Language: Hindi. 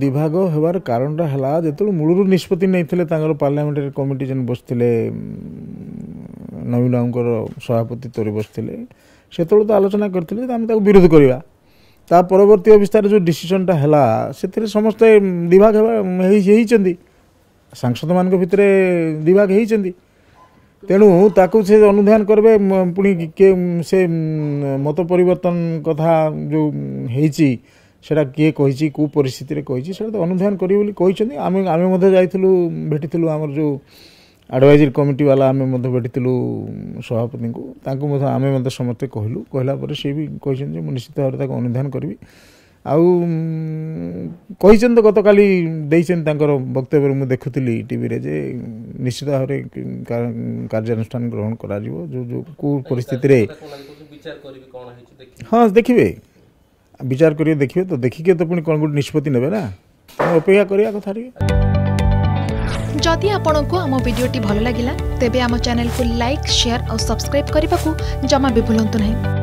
विभाग होबार कारणटा है जो मूलर निष्पत्ति नहीं पार्लियामेंटारी कमिटी जेन बसते नवीन बाबूर सभापति तौर बसते से तो आलोचना करते आम विरोध करवा ता परवर्ती अवस्था जो डिसीजनटा है से समस्ते विभाग होती सांसद मान भितर विभाग होती तेणु ताकू से अनुधान करेंगे पुणी किए से मत परिवर्तन कथा जो होती सेटा किए कही कौ परिस्थिति कही से अनुधान करें आम भेटी आमर जो एडवाइजरी कमिटी वाला आम भेटी सभापति को आम समस्ते कहलु कहला सी भी कही निश्चित भाव में अनुधान करी आईन तो गत काली वक्तव्य मुझे देखुली टीवी रे जे निश्चित भाव में कार्यानुष्ठान ग्रहण करा जो जो कौ परिस्थिति हाँ देखिए विचार करिए देखिए तो देखिए तो पुणी कौन गोटे निष्पत्ति नेबे ना अपेक्षा करिया कथा जदि आपन को आम वीडियोटी भल लगिला तेबे आम चैनल को लाइक शेयर और सब्सक्राइब करने को जमा भी भूलंतु नहीं।